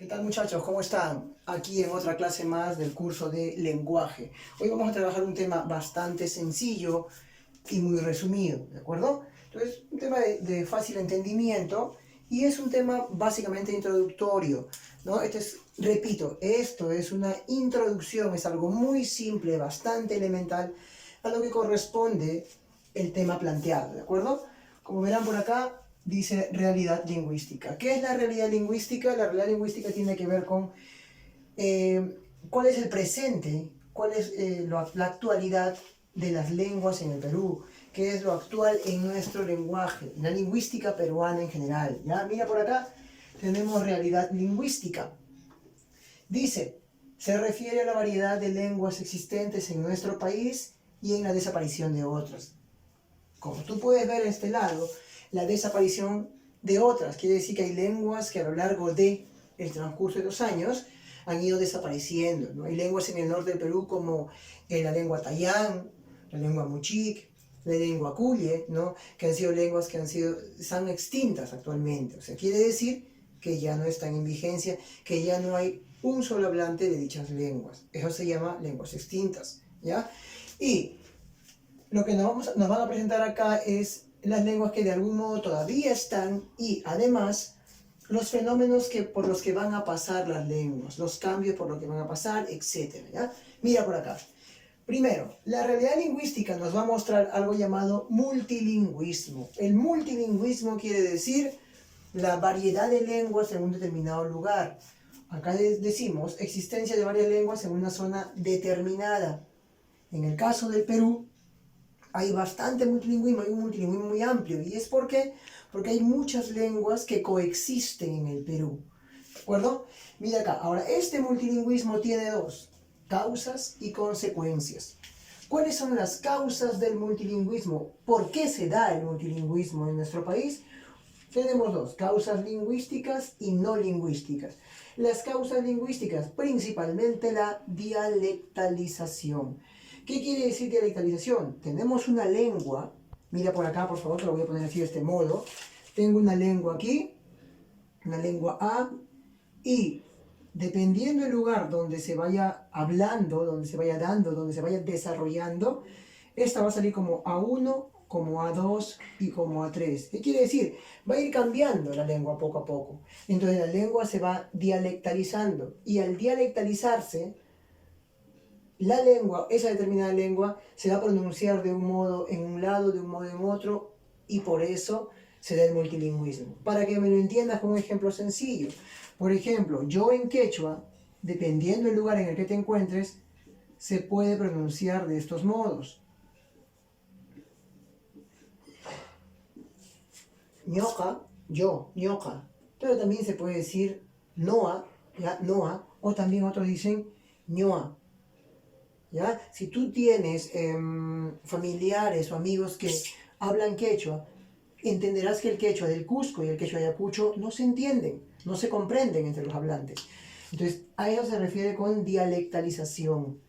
¿Qué tal muchachos? ¿Cómo están? Aquí en otra clase más del curso de lenguaje. Hoy vamos a trabajar un tema bastante sencillo y muy resumido, ¿de acuerdo? Entonces, un tema de fácil entendimiento y es un tema básicamente introductorio, ¿no? Repito, esto es una introducción, es algo muy simple, bastante elemental a lo que corresponde el tema planteado, ¿de acuerdo? Como verán por acá, dice realidad lingüística. ¿Qué es la realidad lingüística? La realidad lingüística tiene que ver con cuál es el presente, cuál es la actualidad de las lenguas en el Perú, qué es lo actual en nuestro lenguaje, en la lingüística peruana en general. ¿Ya? Mira por acá, tenemos realidad lingüística. Dice, se refiere a la variedad de lenguas existentes en nuestro país y en la desaparición de otras. Como tú puedes ver en este lado, la desaparición de otras. Quiere decir que hay lenguas que a lo largo del transcurso de los años han ido desapareciendo, ¿no? Hay lenguas en el norte del Perú como la lengua tayán, la lengua muchic, la lengua cuye, ¿no? Que han sido lenguas que están extintas actualmente. O sea, quiere decir que ya no están en vigencia, que ya no hay un solo hablante de dichas lenguas. Eso se llama lenguas extintas, ¿ya? Y lo que nos van a presentar acá es las lenguas que de algún modo todavía están y además los fenómenos por los que van a pasar las lenguas, los cambios por los que van a pasar, etc. ¿Ya? Mira por acá. Primero, la realidad lingüística nos va a mostrar algo llamado multilingüismo. El multilingüismo quiere decir la variedad de lenguas en un determinado lugar. Acá decimos existencia de varias lenguas en una zona determinada. En el caso del Perú, hay bastante multilingüismo, hay un multilingüismo muy amplio. ¿Y es por qué? Porque hay muchas lenguas que coexisten en el Perú. ¿De acuerdo? Mira acá. Ahora, este multilingüismo tiene dos: causas y consecuencias. ¿Cuáles son las causas del multilingüismo? ¿Por qué se da el multilingüismo en nuestro país? Tenemos dos: causas lingüísticas y no lingüísticas. Las causas lingüísticas, principalmente la dialectalización. ¿Qué quiere decir dialectalización? Tenemos una lengua, mira por acá, por favor, te lo voy a poner así de este modo. Tengo una lengua aquí, una lengua A, y dependiendo del lugar donde se vaya hablando, donde se vaya dando, donde se vaya desarrollando, esta va a salir como A1, como A2 y como A3. ¿Qué quiere decir? Va a ir cambiando la lengua poco a poco. Entonces la lengua se va dialectalizando y al dialectalizarse, la lengua, esa determinada lengua, se va a pronunciar de un modo en un lado, de un modo en otro, y por eso se da el multilingüismo. Para que me lo entiendas con un ejemplo sencillo. Por ejemplo, yo en quechua, dependiendo del lugar en el que te encuentres, se puede pronunciar de estos modos. Ñoca, yo, ñoca. Pero también se puede decir noa, ¿ya? Noa, o también otros dicen ñoa. ¿Ya? Si tú tienes familiares o amigos que hablan quechua, entenderás que el quechua del Cusco y el quechua de Ayacucho no se entienden, no se comprenden entre los hablantes. Entonces, a eso se refiere con dialectalización.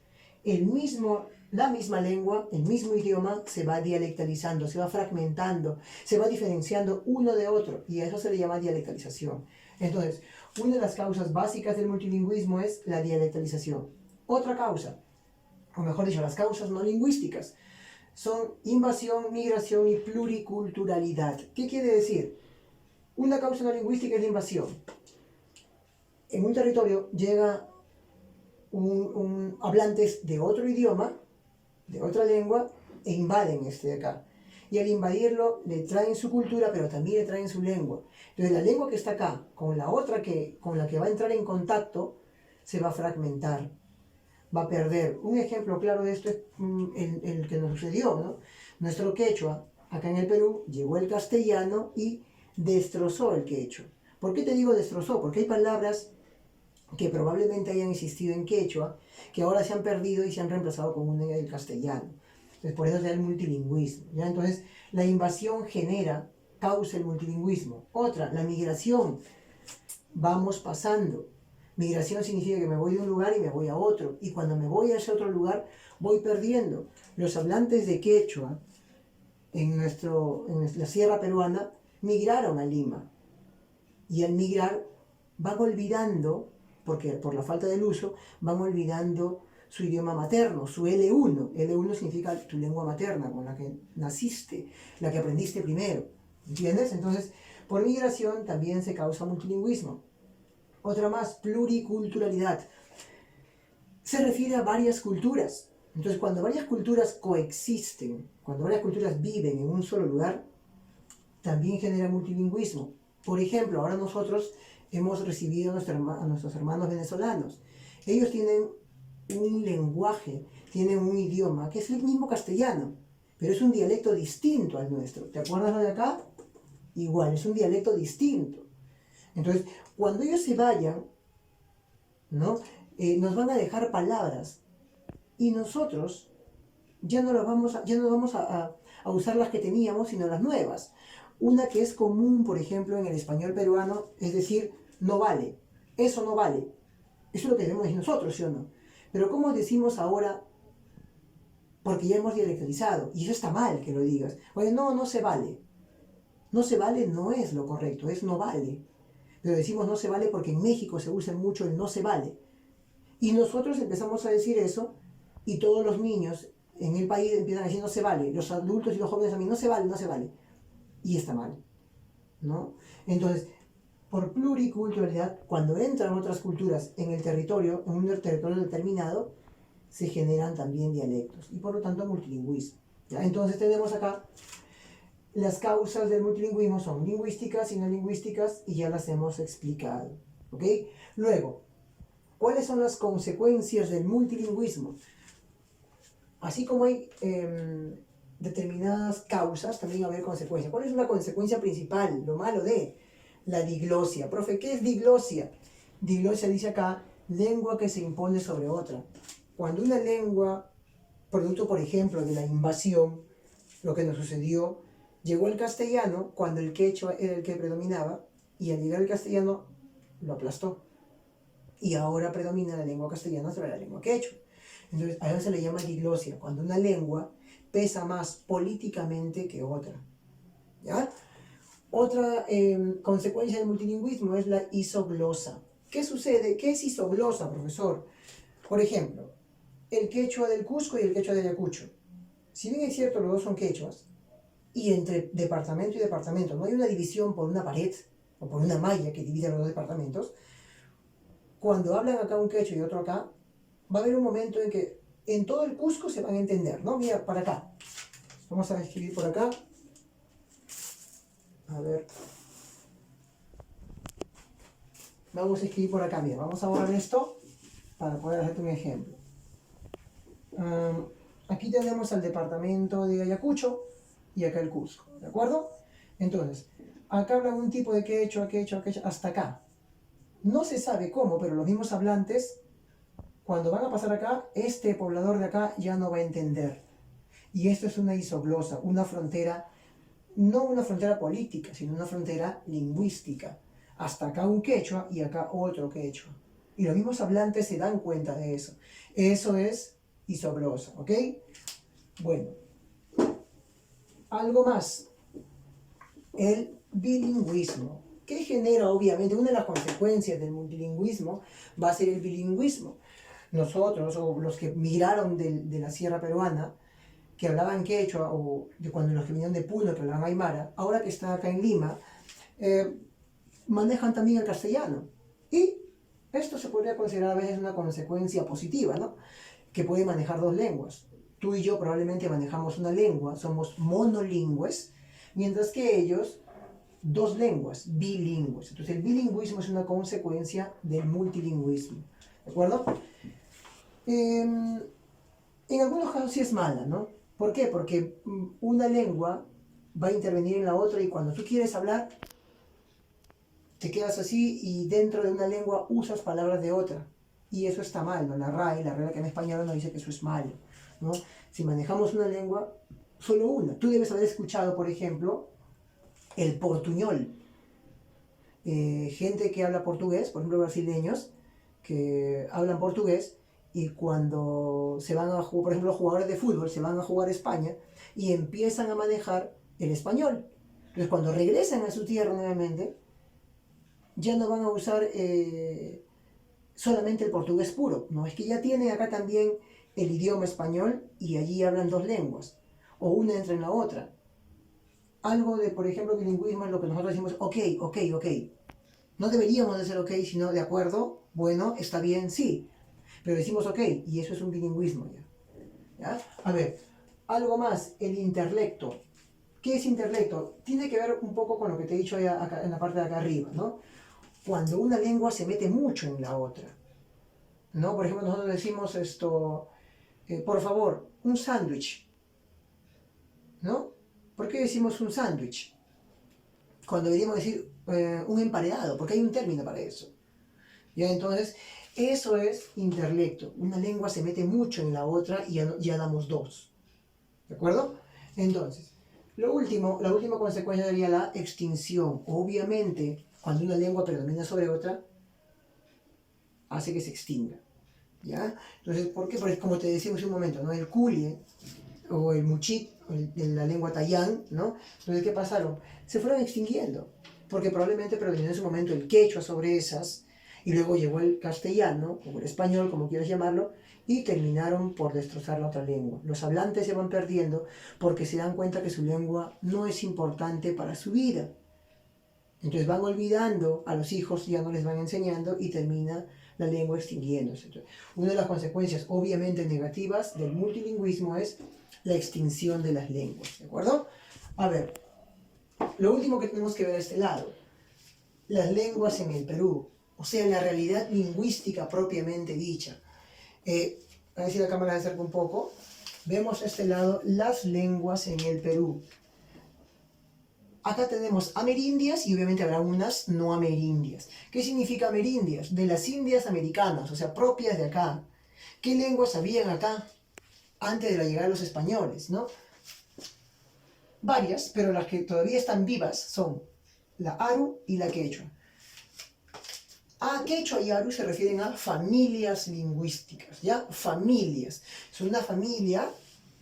La misma lengua, el mismo idioma se va dialectalizando, se va fragmentando, se va diferenciando uno de otro, y a eso se le llama dialectalización. Entonces, una de las causas básicas del multilingüismo es la dialectalización. Otra causa, o mejor dicho, las causas no lingüísticas, son invasión, migración y pluriculturalidad. ¿Qué quiere decir? Una causa no lingüística es la invasión. En un territorio llega hablantes de otro idioma, de otra lengua, e invaden este de acá. Y al invadirlo, le traen su cultura, pero también le traen su lengua. Entonces la lengua que está acá, con la otra con la que va a entrar en contacto, se va a fragmentar, va a perder. Un ejemplo claro de esto es el que nos sucedió, ¿no? Nuestro quechua, acá en el Perú, llegó el castellano y destrozó el quechua. ¿Por qué te digo destrozó? Porque hay palabras que probablemente hayan existido en quechua, que ahora se han perdido y se han reemplazado con una del castellano. Entonces, por eso se da el multilingüismo, ¿ya? Entonces, la invasión causa el multilingüismo. Otra, la migración. Vamos pasando. Migración significa que me voy de un lugar y me voy a otro. Y cuando me voy a ese otro lugar, voy perdiendo. Los hablantes de quechua en la sierra peruana migraron a Lima. Y al migrar van olvidando, porque por la falta del uso, van olvidando su idioma materno, su L1. L1 significa tu lengua materna, con la que naciste, la que aprendiste primero. ¿Entiendes? Entonces, por migración también se causa multilingüismo. Otra más, pluriculturalidad. Se refiere a varias culturas. Entonces, cuando varias culturas coexisten, cuando varias culturas viven en un solo lugar, también genera multilingüismo. Por ejemplo, ahora nosotros hemos recibido a nuestros hermanos venezolanos. Ellos tienen un lenguaje, tienen un idioma que es el mismo castellano, pero es un dialecto distinto al nuestro. ¿Te acuerdas lo de acá? Igual, es un dialecto distinto. Entonces, cuando ellos se vayan, ¿no? Nos van a dejar palabras y nosotros ya no vamos a usar las que teníamos, sino las nuevas. Una que es común, por ejemplo, en el español peruano, es decir, no vale. Eso no vale. Eso es lo que debemos decir nosotros, ¿sí o no? Pero ¿cómo decimos ahora? Porque ya hemos dialectalizado. Y eso está mal que lo digas. Oye, no, no se vale. No se vale no es lo correcto, es no vale. Pero decimos no se vale porque en México se usa mucho el no se vale. Y nosotros empezamos a decir eso y todos los niños en el país empiezan a decir no se vale. Los adultos y los jóvenes también no se vale, no se vale. Y está mal, ¿no? Entonces, por pluriculturalidad, cuando entran otras culturas en el territorio, en un territorio determinado, se generan también dialectos y por lo tanto multilingüismo. ¿Ya? Entonces tenemos acá las causas del multilingüismo son lingüísticas y no lingüísticas y ya las hemos explicado. ¿Ok? Luego, ¿cuáles son las consecuencias del multilingüismo? Así como hay determinadas causas, también va a haber consecuencias. ¿Cuál es la consecuencia principal? Lo malo de la diglosia. Profe, ¿qué es diglosia? Diglosia dice acá, lengua que se impone sobre otra. Cuando una lengua, producto por ejemplo de la invasión, lo que nos sucedió, llegó el castellano cuando el quechua era el que predominaba y al llegar el castellano lo aplastó. Y ahora predomina la lengua castellana sobre la lengua quechua. Entonces a eso se le llama diglosia, cuando una lengua pesa más políticamente que otra. ¿Ya? Otra consecuencia del multilingüismo es la isoglosa. ¿Qué sucede? ¿Qué es isoglosa, profesor? Por ejemplo, el quechua del Cusco y el quechua de Ayacucho. Si bien es cierto, los dos son quechuas, y entre departamento y departamento no hay una división por una pared o por una malla que divide los dos departamentos, cuando hablan acá un quechua y otro acá, va a haber un momento en que en todo el Cusco se van a entender, ¿no? Mira, para acá. Vamos a escribir por acá. A ver. Vamos a escribir por acá, mira. Vamos a borrar esto para poder hacerte un ejemplo. Aquí tenemos al departamento de Ayacucho y acá el Cusco, ¿de acuerdo? Entonces, acá hablan un tipo de quechua, hasta acá. No se sabe cómo, pero los mismos hablantes, cuando van a pasar acá, este poblador de acá ya no va a entender. Y esto es una isoglosa, una frontera, no una frontera política, sino una frontera lingüística. Hasta acá un quechua y acá otro quechua. Y los mismos hablantes se dan cuenta de eso. Eso es isoglosa, ¿ok? Bueno, algo más. El bilingüismo. ¿Qué genera? Obviamente, una de las consecuencias del multilingüismo va a ser el bilingüismo. Nosotros, o los que migraron de la sierra peruana, que hablaban quechua, o de cuando los que vinieron de Puno, que hablaban aymara, ahora que están acá en Lima, manejan también el castellano. Y esto se podría considerar a veces una consecuencia positiva, ¿no? Que puede manejar dos lenguas. Tú y yo probablemente manejamos una lengua, somos monolingües, mientras que ellos, dos lenguas, bilingües. Entonces el bilingüismo es una consecuencia del multilingüismo, ¿de acuerdo? En algunos casos sí es mala, ¿no? ¿Por qué? Porque una lengua va a intervenir en la otra y cuando tú quieres hablar, te quedas así y dentro de una lengua usas palabras de otra. Y eso está mal, ¿no? La RAE, la Real Academia Española, nos dice que eso es malo, ¿no? Si manejamos una lengua, solo una. Tú debes haber escuchado, por ejemplo, el portuñol. Gente que habla portugués, por ejemplo brasileños, que hablan portugués, y cuando se van a jugar, por ejemplo, jugadores de fútbol se van a jugar a España y empiezan a manejar el español. Entonces, cuando regresan a su tierra nuevamente, ya no van a usar solamente el portugués puro, no, es que ya tienen acá también el idioma español y allí hablan dos lenguas, o una entra en la otra. Algo de, por ejemplo, bilingüismo es lo que nosotros decimos, ok, ok, ok. No deberíamos decir ok, sino de acuerdo, bueno, está bien, sí. Pero decimos ok, y eso es un bilingüismo ya. ¿Ya? A ver, algo más, el interlecto. ¿Qué es interlecto? Tiene que ver un poco con lo que te he dicho acá, en la parte de acá arriba, ¿no? Cuando una lengua se mete mucho en la otra, ¿no? Por ejemplo, nosotros decimos esto, por favor, un sándwich, ¿no? ¿Por qué decimos un sándwich? Cuando deberíamos decir un emparedado, porque hay un término para eso. ¿Ya? Entonces, eso es interlecto. Una lengua se mete mucho en la otra y ya damos dos. ¿De acuerdo? Entonces, la última consecuencia sería la extinción. Obviamente, cuando una lengua predomina sobre otra, hace que se extinga. ¿Ya? Entonces, ¿por qué? Porque como te decíamos hace un momento, ¿no? El culie o el muchit, la lengua tayán, ¿no? Entonces, ¿qué pasaron? Se fueron extinguiendo, porque probablemente predominó en su momento el quechua sobre esas, y luego llegó el castellano, o el español, como quieras llamarlo, y terminaron por destrozar la otra lengua. Los hablantes se van perdiendo porque se dan cuenta que su lengua no es importante para su vida. Entonces van olvidando a los hijos, ya no les van enseñando y termina la lengua extinguiéndose. Entonces, una de las consecuencias obviamente negativas del multilingüismo es la extinción de las lenguas, ¿de acuerdo? A ver, lo último que tenemos que ver a este lado, las lenguas en el Perú, o sea, la realidad lingüística propiamente dicha. A ver si la cámara se acerca un poco. Vemos a este lado las lenguas en el Perú. Acá tenemos amerindias y obviamente habrá unas no amerindias. ¿Qué significa amerindias? De las Indias americanas, o sea, propias de acá. ¿Qué lenguas habían acá antes de la llegada de los españoles, no? Varias, pero las que todavía están vivas son la aru y la quechua. A quechua y aru se refieren a familias lingüísticas, ¿ya? Familias. Es una familia,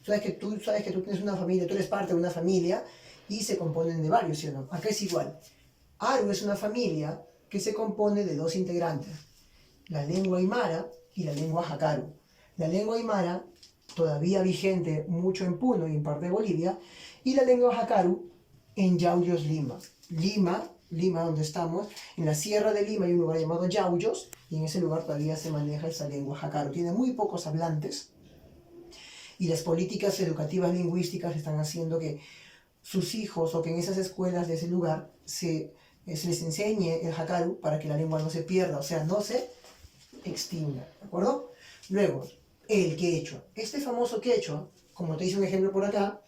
sabes que tú tienes una familia, tú eres parte de una familia y se componen de varios, ¿sí o no? Acá es igual. Aru es una familia que se compone de dos integrantes, la lengua aymara y la lengua jacaru. La lengua aymara, todavía vigente mucho en Puno y en parte de Bolivia, y la lengua jacaru en Yauyos, Lima. Lima, donde estamos, en la Sierra de Lima hay un lugar llamado Yauyos, y en ese lugar todavía se maneja esa lengua jacaru. Tiene muy pocos hablantes, y las políticas educativas lingüísticas están haciendo que sus hijos o que en esas escuelas de ese lugar se les enseñe el jacaru para que la lengua no se pierda, o sea, no se extinga, ¿de acuerdo? Luego, el quechua. Este famoso quechua, como te hice un ejemplo por acá,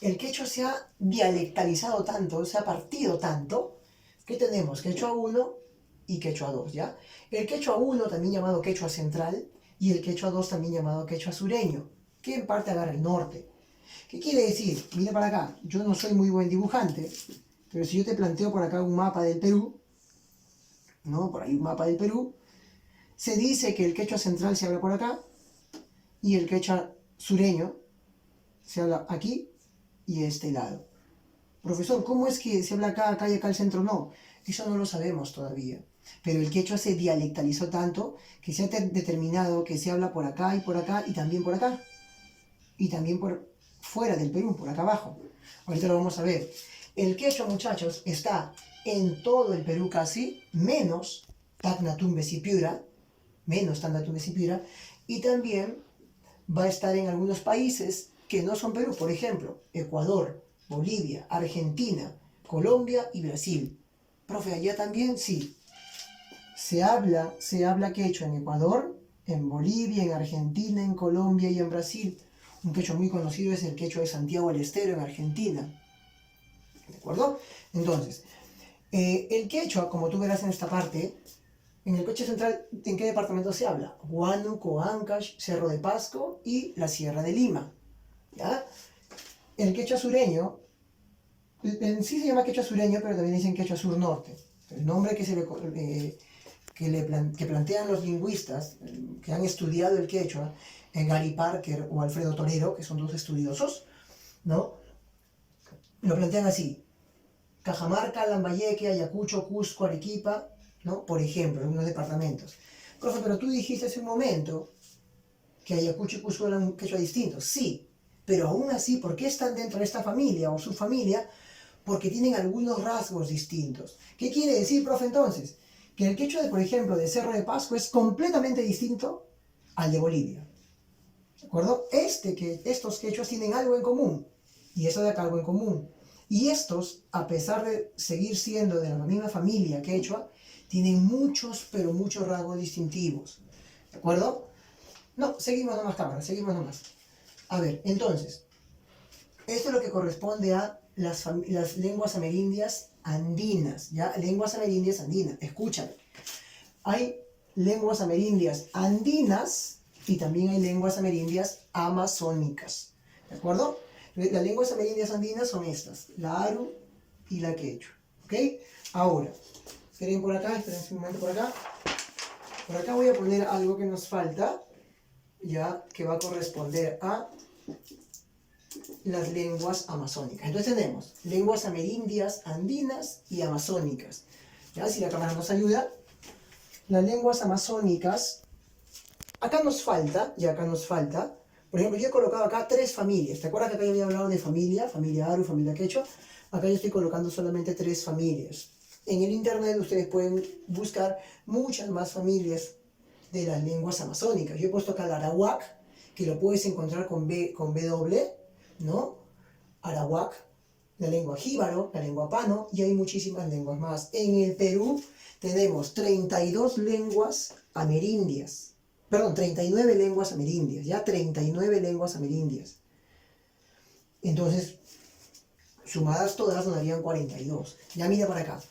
el quechua se ha dialectalizado tanto, se ha partido tanto, que tenemos quechua 1 y quechua 2, ¿ya? El quechua 1, también llamado quechua central, y el quechua 2, también llamado quechua sureño, que en parte agarra el norte. ¿Qué quiere decir? Mira para acá, yo no soy muy buen dibujante, pero si yo te planteo por acá un mapa del Perú, ¿no? Por ahí un mapa del Perú, se dice que el quechua central se habla por acá y el quechua sureño se habla aquí y este lado. Profesor, ¿cómo es que se habla acá, acá y acá al centro? No, eso no lo sabemos todavía. Pero el quechua se dialectalizó tanto que se ha determinado que se habla por acá y también por acá. Y también por fuera del Perú, por acá abajo. Ahorita lo vamos a ver. El quechua, muchachos, está en todo el Perú casi, menos Tacna, Tumbes y Piura, y también va a estar en algunos países que no son Perú, por ejemplo, Ecuador, Bolivia, Argentina, Colombia y Brasil. Profe, allá también sí. Se habla quechua en Ecuador, en Bolivia, en Argentina, en Colombia y en Brasil. Un quechua muy conocido es el quechua de Santiago del Estero en Argentina. ¿De acuerdo? Entonces, el quechua, como tú verás en esta parte, en el quechua central, ¿en qué departamento se habla? Huánuco, Ancash, Cerro de Pasco y la Sierra de Lima. ¿Ya? El quechua sureño, en sí se llama quechua sureño, pero también dicen quechua sur-norte. El nombre que plantean los lingüistas que han estudiado el quechua, Gary Parker o Alfredo Torero, que son dos estudiosos, ¿no? Lo plantean así. Cajamarca, Lambayeque, Ayacucho, Cusco, Arequipa, ¿no? Por ejemplo, algunos departamentos. Profe, pero tú dijiste hace un momento que Ayacucho y Cusco eran quechua distintos. Sí, pero aún así, ¿por qué están dentro de esta familia o subfamilia? Porque tienen algunos rasgos distintos. ¿Qué quiere decir, profe, entonces? Que el quechua, por ejemplo, de Cerro de Pasco es completamente distinto al de Bolivia. ¿De acuerdo? Estos quechuas tienen algo en común, y eso de acá algo en común. Y estos, a pesar de seguir siendo de la misma familia quechua, tienen muchos, pero muchos rasgos distintivos. ¿De acuerdo? No, seguimos nomás, cámara, seguimos nomás. A ver, entonces, esto es lo que corresponde a las lenguas amerindias andinas, ¿ya? Lenguas amerindias andinas, escúchame. Hay lenguas amerindias andinas y también hay lenguas amerindias amazónicas, ¿de acuerdo? Las lenguas amerindias andinas son estas, la aru y la quechua, ¿ok? Ahora, esperen por acá, esperen un momento por acá. Por acá voy a poner algo que nos falta, ya que va a corresponder a las lenguas amazónicas. Entonces tenemos lenguas amerindias, andinas y amazónicas. ¿Ya? Si la cámara nos ayuda, las lenguas amazónicas, acá nos falta, por ejemplo, yo he colocado acá 3 familias. ¿Te acuerdas que acá yo había hablado de familia aru, familia quechua? Acá yo estoy colocando solamente 3 familias. En el internet ustedes pueden buscar muchas más familias de las lenguas amazónicas. Yo he puesto acá el arawak, que lo puedes encontrar con W, ¿no? Arawak, la lengua jíbaro, la lengua pano, y hay muchísimas lenguas más. En el Perú tenemos 32 lenguas amerindias. Perdón, 39 lenguas amerindias, ya 39 lenguas amerindias. Entonces, sumadas todas nos darían 42. Ya mira para acá.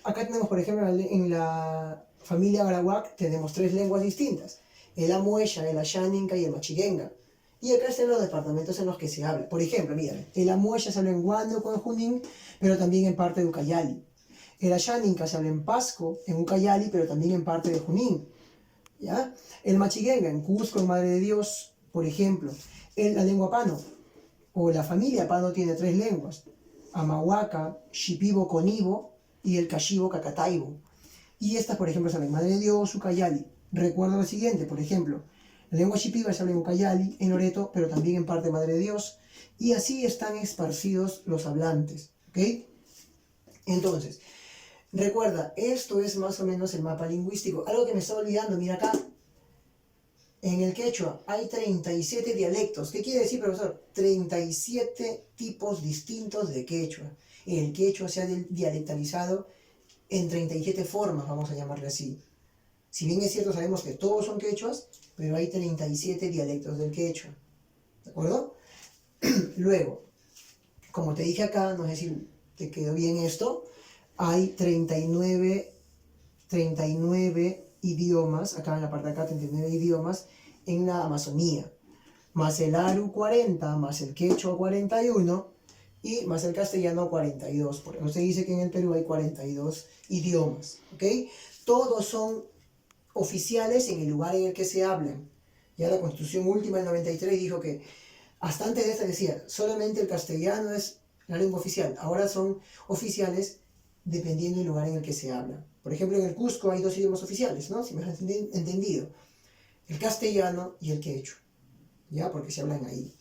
Acá tenemos, por ejemplo, en la familia arawak tenemos 3 lenguas distintas. El amueya, el ashaninka y el machiguenga. Y acá están los departamentos en los que se habla. Por ejemplo, mira, el amueya se habla en Huánuco, en Junín, pero también en parte de Ucayali. El ashaninka se habla en Pasco, en Ucayali, pero también en parte de Junín. ¿Ya? El machiguenga en Cusco, en Madre de Dios, por ejemplo. La lengua pano, o la familia pano, tiene 3 lenguas. Amahuaca, Shipibo Conibo y el Kashibo Cacataibo. Y estas, por ejemplo, se hablan en Madre de Dios, Ucayali. Recuerda lo siguiente, por ejemplo, la lengua Shipiba se habla en Ucayali, en Loreto, pero también en parte de Madre de Dios. Y así están esparcidos los hablantes. ¿Ok? Entonces, recuerda, esto es más o menos el mapa lingüístico. Algo que me estaba olvidando, mira acá. En el quechua hay 37 dialectos. ¿Qué quiere decir, profesor? 37 tipos distintos de quechua. El quechua se ha dialectalizado en 37 formas, vamos a llamarle así. Si bien es cierto, sabemos que todos son quechuas, pero hay 37 dialectos del quechua. ¿De acuerdo? Luego, como te dije acá, no sé si te quedó bien esto, hay 39 idiomas, acá en la parte de acá, 39 idiomas en la Amazonía, más el aru 40, más el quechua 41 y más el castellano 42. Por eso se dice que en el Perú hay 42 idiomas, ¿ok? Todos son oficiales en el lugar en el que se hablan. Ya la Constitución última del 93 dijo que, hasta antes de esta decía, solamente el castellano es la lengua oficial. Ahora son oficiales dependiendo del lugar en el que se habla. Por ejemplo, en el Cusco hay 2 idiomas oficiales, ¿no? Si me has entendido. El castellano y el quechua, ¿ya? Porque se hablan ahí.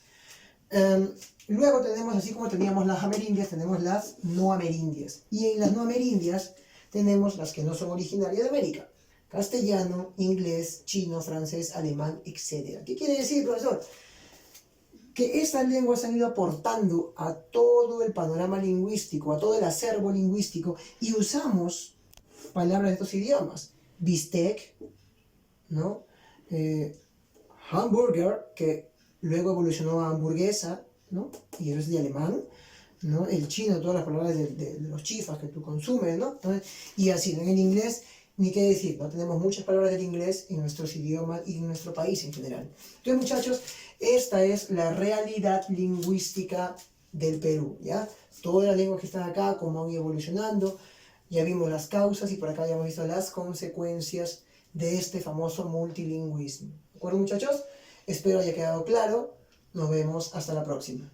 Luego tenemos, así como teníamos las amerindias, tenemos las no amerindias. Y en las no amerindias tenemos las que no son originarias de América. Castellano, inglés, chino, francés, alemán, etc. ¿Qué quiere decir, profesor? Que estas lenguas han ido aportando a todo el panorama lingüístico, a todo el acervo lingüístico, y usamos palabras de estos idiomas. Bistec, ¿no? Hamburger, que luego evolucionó a hamburguesa, ¿no? Y eso es de alemán, ¿no? El chino, todas las palabras de los chifas que tú consumes, ¿no? Entonces, y así, ¿no? En el inglés, ni qué decir, ¿no? Tenemos muchas palabras del inglés en nuestros idiomas y en nuestro país en general. Entonces, muchachos, esta es la realidad lingüística del Perú, ¿ya? Todas las lenguas que están acá, cómo han ido evolucionando, ya vimos las causas y por acá ya hemos visto las consecuencias de este famoso multilingüismo. ¿De acuerdo, muchachos? Espero haya quedado claro. Nos vemos hasta la próxima.